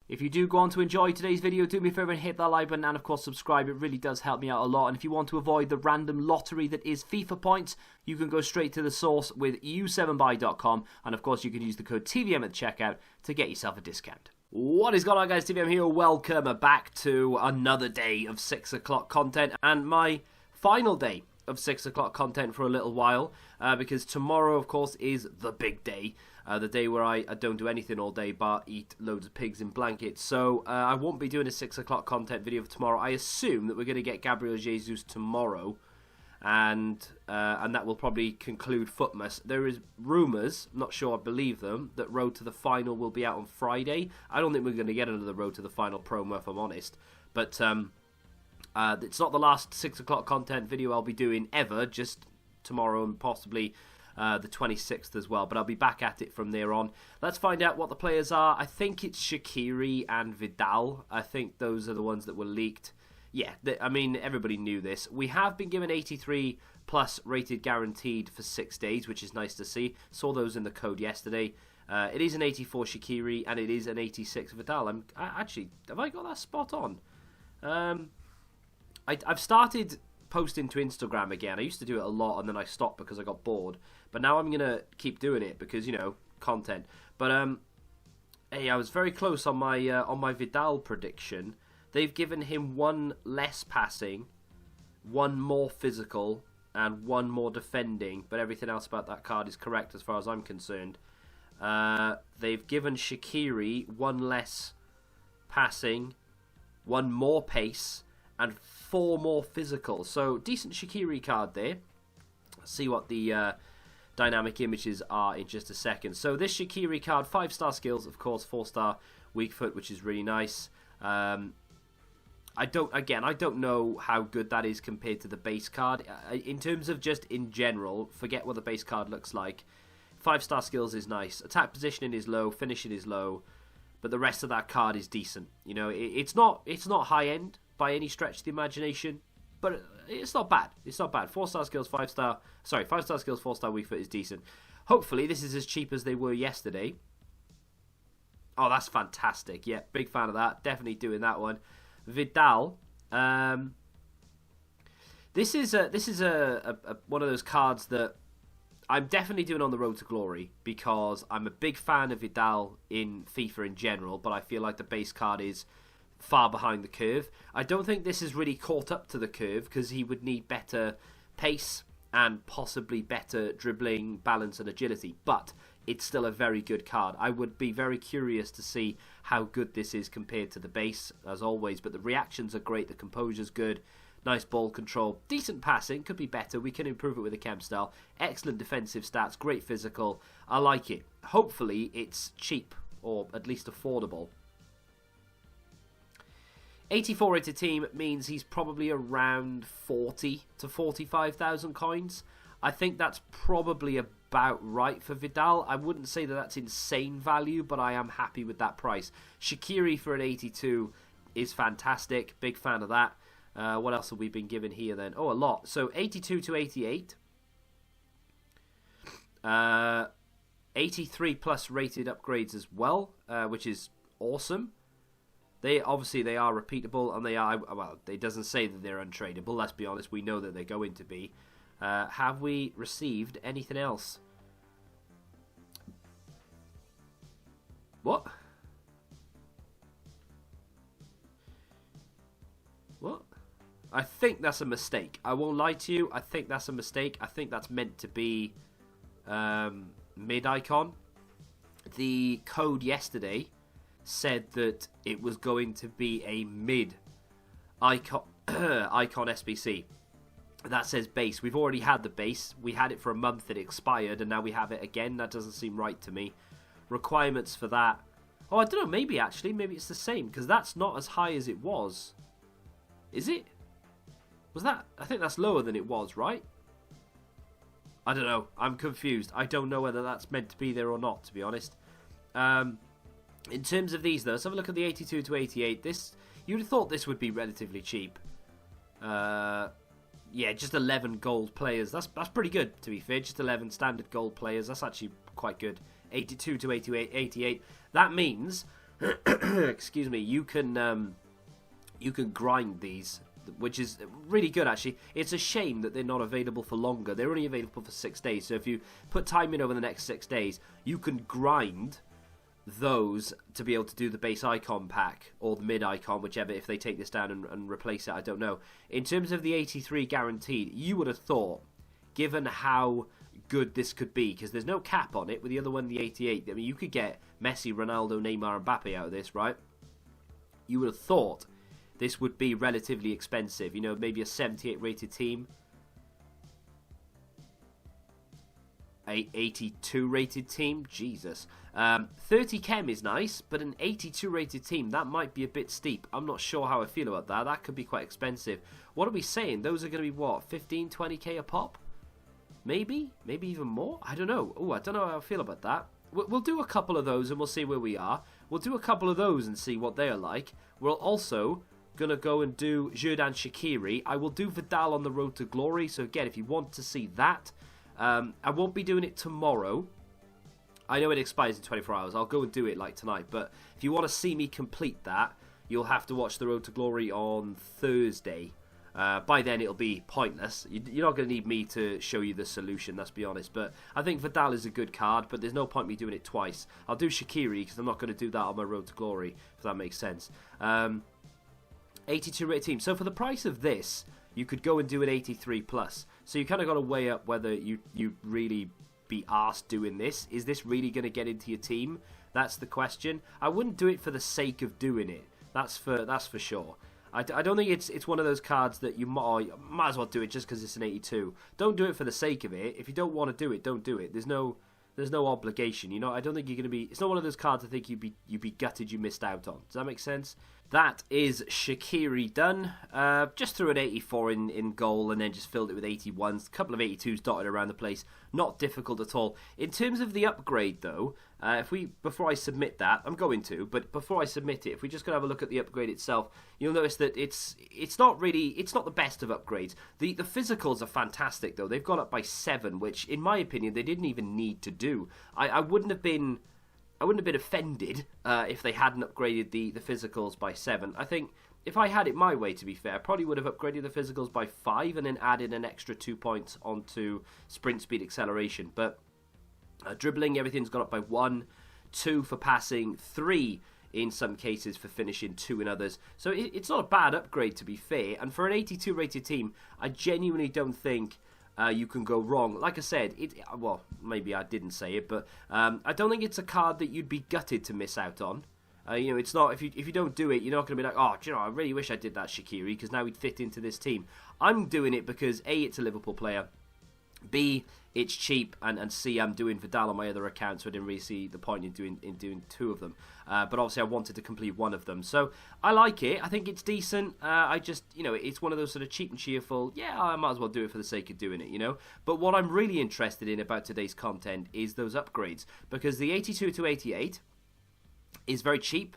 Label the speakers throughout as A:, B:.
A: If you do go on to enjoy today's video, do me a favour and hit that like button and of course subscribe. It really does help me out a lot. And if you want to avoid the random lottery that is FIFA points, you can go straight to the source with u7buy.com, and of course you can use the code TVM at the checkout to get yourself a discount. What is going on, guys? TVM here. Welcome back to another day of 6 o'clock content, and my final day of 6 o'clock content for a little while, because tomorrow of course is the big day. The day where I don't do anything all day but eat loads of pigs in blankets. So I won't be doing a 6 o'clock content video for tomorrow. I assume that we're going to get Gabriel Jesus tomorrow, and that will probably conclude Futmas. There is rumours, not sure I believe them, that Road to the Final will be out on Friday. I don't think we're going to get another Road to the Final promo, if I'm honest. But it's not the last 6 o'clock content video I'll be doing ever, just tomorrow and possibly the 26th as well, but I'll be back at it from there on. Let's find out what the players are. I think it's Shaqiri and Vidal. I think those are the ones that were leaked. Yeah, I mean, everybody knew this. We have been given 83 plus rated guaranteed for 6 days, which is nice to see. Saw those in the code yesterday. It is an 84 Shaqiri and it is an 86 Vidal. Actually, have I got that spot on? I've started posting to Instagram again. I used to do it a lot and then I stopped because I got bored. But now I'm going to keep doing it because, you know, content. But, hey, I was very close on my Vidal prediction. They've given him one less passing, one more physical, and one more defending. But everything else about that card is correct as far as I'm concerned. They've given Shaqiri one less passing, one more pace, and 4 more physical. So, decent Shaqiri card there. Let's see what the dynamic images are in just a second. So this Shaqiri card, 5-star skills, of course, 4-star weak foot, which is really nice. I don't know how good that is compared to the base card. In terms of just in general, forget what the base card looks like. 5-star skills is nice. Attack positioning is low, finishing is low, but the rest of that card is decent. You know, it's not high end by any stretch of the imagination, but it's not bad. It's not bad. 4-star skills, 5-star skills, 4-star weak foot is decent. Hopefully, this is as cheap as they were yesterday. Oh, that's fantastic. Yeah, big fan of that. Definitely doing that one. Vidal. This is one of those cards that I'm definitely doing on the road to glory because I'm a big fan of Vidal in FIFA in general, but I feel like the base card is far behind the curve. I don't think this is really caught up to the curve because he would need better pace and possibly better dribbling, balance and agility, but it's still a very good card. I would be very curious to see how good this is compared to the base, as always, but the reactions are great, the composure's good, nice ball control, decent passing, could be better, we can improve it with a chem style, excellent defensive stats, great physical, I like it. Hopefully it's cheap, or at least affordable. 84 rated team means he's probably around 40 to 45,000 coins. I think that's probably about right for Vidal. I wouldn't say that that's insane value, but I am happy with that price. Shaqiri for an 82 is fantastic. Big fan of that. What else have we been given here then? Oh, a lot. So 82 to 88. 83 plus rated upgrades as well, which is awesome. They are repeatable, and it doesn't say that they're untradeable. Let's be honest, we know that they're going to be. Have we received anything else? What? What? I think that's a mistake. I won't lie to you. I think that's a mistake. I think that's meant to be mid-icon. The code yesterday said that it was going to be a mid-icon SBC. That says base. We've already had the base. We had it for a month, it expired, and now we have it again. That doesn't seem right to me. Requirements for that. Oh, I don't know. Maybe it's the same, because that's not as high as it was. Is it? Was that? I think that's lower than it was, right? I don't know. I'm confused. I don't know whether that's meant to be there or not, to be honest. In terms of these, though, let's have a look at the 82 to 88. You'd have thought this would be relatively cheap. Yeah, just 11 gold players. That's pretty good, to be fair. Just 11 standard gold players. That's actually quite good. 82 to 88. That means excuse me, you can grind these, which is really good actually. It's a shame that they're not available for longer. They're only available for 6 days. So if you put time in over the next 6 days, you can grind those to be able to do the base icon pack or the mid icon, whichever, if they take this down and replace it, I don't know. In terms of the 83 guaranteed, you would have thought, given how good this could be, because there's no cap on it, with the other one, the 88, I mean, you could get Messi, Ronaldo, Neymar and Mbappe out of this, right? You would have thought this would be relatively expensive, you know, maybe a 78 rated team, a 82 rated team, Jesus. 30 chem is nice, but an 82 rated team, that might be a bit steep. I'm not sure how I feel about that. That could be quite expensive. What are we saying? Those are going to be what, 15, 20k a pop? Maybe even more? I don't know. Oh, I don't know how I feel about that. We'll do a couple of those and we'll see where we are. We'll do a couple of those and see what they're like. We're also going to go and do Jordan Shaqiri. I will do Vidal on the Road to Glory. So again, if you want to see that, I won't be doing it tomorrow. I know it expires in 24 hours. I'll go and do it like tonight. But if you want to see me complete that, you'll have to watch the Road to Glory on Thursday. By then it'll be pointless. You're not going to need me to show you the solution, let's be honest. But I think Vidal is a good card, but there's no point me doing it twice. I'll do Shaqiri because I'm not going to do that on my Road to Glory, if that makes sense. 82 rated team. So for the price of this, you could go and do an 83 plus. So you kind of got to weigh up whether you really be arsed doing this. Is this really going to get into your team? That's the question. I wouldn't do it for the sake of doing it. That's for sure. I don't think it's one of those cards that you might as well do it just because it's an 82. Don't do it for the sake of it. If you don't want to do it, don't do it. There's no obligation. You know, I don't think you're going to be. It's not one of those cards I think you'd be gutted you missed out on. Does that make sense? That is Shaqiri done. Just threw an 84 in goal and then just filled it with 81s. A couple of 82s dotted around the place. Not difficult at all. In terms of the upgrade, though, before I submit that, I'm going to, but before I submit it, if we just go have a look at the upgrade itself, you'll notice that it's not the best of upgrades. The physicals are fantastic, though. They've gone up by 7, which, in my opinion, they didn't even need to do. I wouldn't have been offended if they hadn't upgraded the physicals by 7. I think if I had it my way, to be fair, I probably would have upgraded the physicals by 5 and then added an extra 2 points onto sprint speed acceleration. But dribbling, everything's gone up by 1, 2 for passing, 3 in some cases for finishing, 2 in others. So it's not a bad upgrade, to be fair. And for an 82 rated team, I genuinely don't think you can go wrong. Like I said, well, maybe I didn't say it, but I don't think it's a card that you'd be gutted to miss out on. You know, it's not, if you don't do it, you're not going to be like, oh, do you know, I really wish I did that Shaqiri because now he'd fit into this team. I'm doing it because A, it's a Liverpool player, B, it's cheap, and C, I'm doing Vidal on my other account, so I didn't really see the point in doing 2 of them. But obviously I wanted to complete 1 of them. So I like it. I think it's decent. I just, you know, it's one of those sort of cheap and cheerful, yeah, I might as well do it for the sake of doing it, you know. But what I'm really interested in about today's content is those upgrades, because the 82 to 88 is very cheap,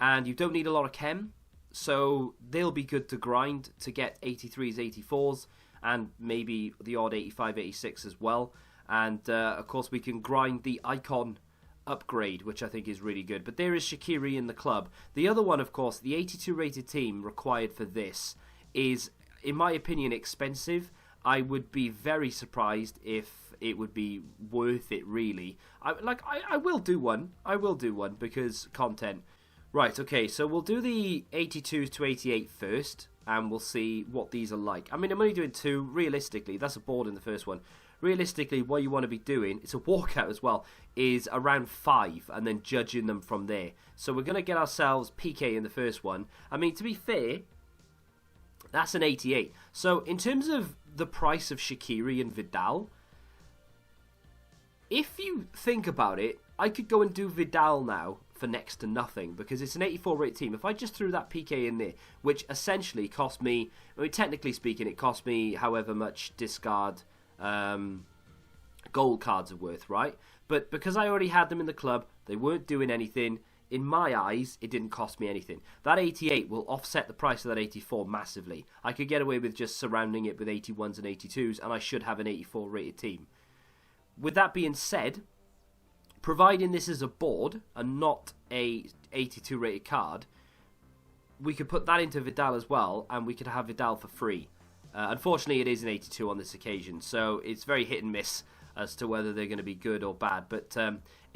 A: and you don't need a lot of chem, so they'll be good to grind to get 83s, 84s, and maybe the odd 85, 86 as well. And of course we can grind the icon upgrade, which I think is really good. But there is Shaqiri in the club. The other one, of course, the 82 rated team required for this is, in my opinion, expensive. I would be very surprised if it would be worth it, really. I will do one. I will do one because content. Right, okay, so we'll do the 82 to 88 first, and we'll see what these are like. I mean, I'm only doing 2. Realistically, that's a board in the first one. Realistically, what you want to be doing, it's a walkout as well, is around 5, and then judging them from there. So we're going to get ourselves PK in the first one. I mean, to be fair, that's an 88. So in terms of the price of Shaqiri and Vidal, if you think about it, I could go and do Vidal now for next to nothing, because it's an 84 rated team. If I just threw that PK in there, which essentially cost me, I mean, technically speaking, it cost me however much discard gold cards are worth, right? But because I already had them in the club, they weren't doing anything. In my eyes, it didn't cost me anything. That 88 will offset the price of that 84 massively. I could get away with just surrounding it with 81s and 82s, and I should have an 84 rated team. With that being said, providing this is a board and not a 82 rated card, we could put that into Vidal as well, and we could have Vidal for free. Unfortunately, it is an 82 on this occasion, so it's very hit and miss as to whether they're going to be good or bad. But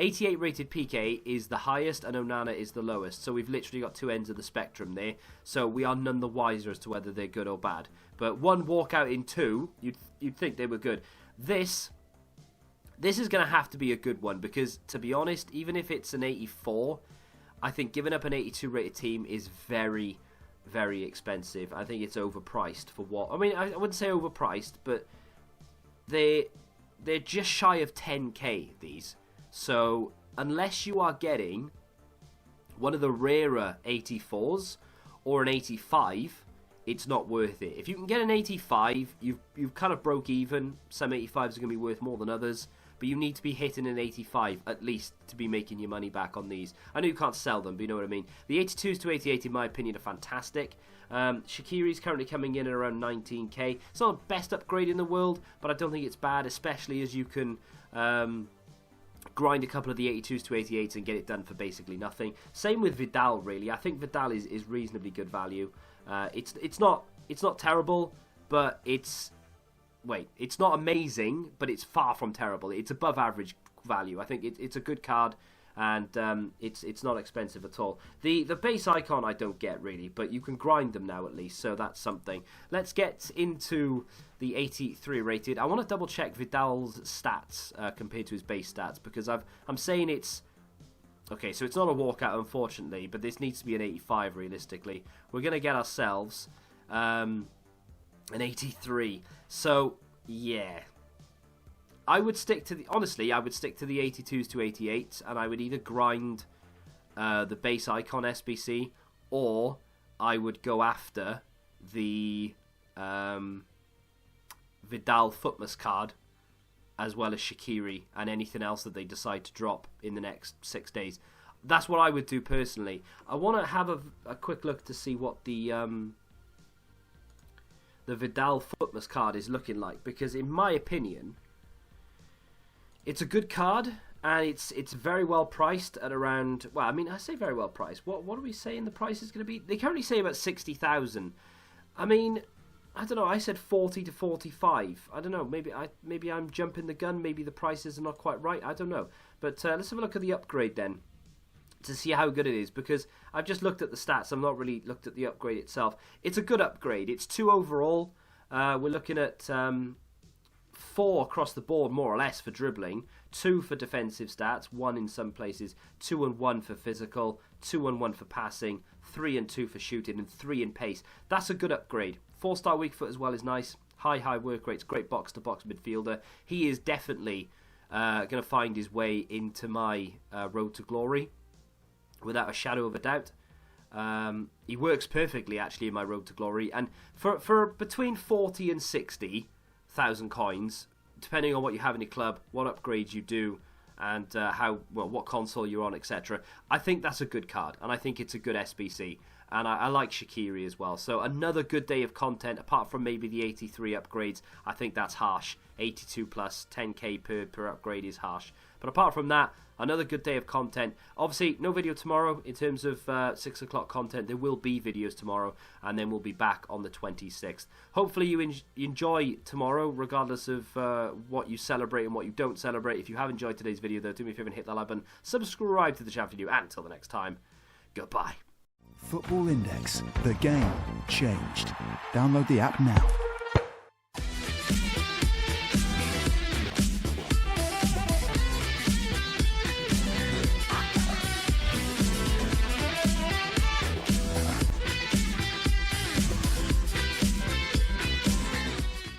A: 88 rated PK is the highest and Onana is the lowest, so we've literally got two ends of the spectrum there, so we are none the wiser as to whether they're good or bad. But one walkout in two, you'd think they were good. This is going to have to be a good one, because to be honest, even if it's an 84, I think giving up an 82 rated team is very, very expensive. I think it's overpriced for what... I mean, I wouldn't say overpriced, but they're just shy of 10k, these. So unless you are getting one of the rarer 84s or an 85, it's not worth it. If you can get an 85, you've kind of broke even. Some 85s are going to be worth more than others, but you need to be hitting an 85 at least to be making your money back on these. I know you can't sell them, but you know what I mean. The 82s to 88, in my opinion, are fantastic. Shaqiri's currently coming in at around 19k. It's not the best upgrade in the world, but I don't think it's bad, especially as you can grind a couple of the 82s to 88s and get it done for basically nothing. Same with Vidal, really. I think Vidal is reasonably good value. It's not terrible, but it's not amazing, but it's far from terrible. It's above average value. I think it's a good card, and it's not expensive at all. The base icon I don't get really, but you can grind them now at least, so that's something. Let's get into the 83 rated. I want to double check Vidal's stats compared to his base stats, because I'm saying it's okay. So it's not a walkout, unfortunately, but this needs to be an 85 realistically. We're gonna get ourselves an 83. So yeah, I would stick to the 82s to 88s, and I would either grind the base icon SBC, or I would go after the Vidal Futmas card, as well as Shaqiri and anything else that they decide to drop in the next 6 days. That's what I would do personally. I want to have a quick look to see what the Vidal Futmas card is looking like, because in my opinion, it's a good card, and it's very well priced at around, well, I mean, I say very well priced. What are we saying the price is going to be? They currently say about 60,000. I mean, I don't know. I said 40 to 45. I don't know. Maybe I'm jumping the gun. Maybe the prices are not quite right. I don't know. But let's have a look at the upgrade then, to see how good it is, because I've just looked at the stats. I've not really looked at the upgrade itself. It's a good upgrade. It's 2 overall. We're looking at 4 across the board, more or less, for dribbling, 2 for defensive stats, 1 in some places, 2 and 1 for physical, 2 and 1 for passing, 3 and 2 for shooting, and 3 in pace. That's a good upgrade. 4-star weak foot as well is nice. High work rates, great box-to-box midfielder. He is definitely going to find his way into my road to glory, without a shadow of a doubt. He works perfectly, actually, in my road to glory. And for between 40 and 60,000 coins, depending on what you have in your club, what upgrades you do, and what console you're on, etc., I think that's a good card, and I think it's a good SBC. And I like Shaqiri as well. So another good day of content, apart from maybe the 83 upgrades. I think that's harsh. 82 plus 10k per upgrade is harsh. But apart from that, another good day of content. Obviously, no video tomorrow in terms of 6 o'clock content. There will be videos tomorrow, and then we'll be back on the 26th. Hopefully you enjoy tomorrow, regardless of what you celebrate and what you don't celebrate. If you have enjoyed today's video, though, do me a favour and hit that like button. Subscribe to the channel video, and until the next time, goodbye.
B: Football Index. The game changed. Download the app now.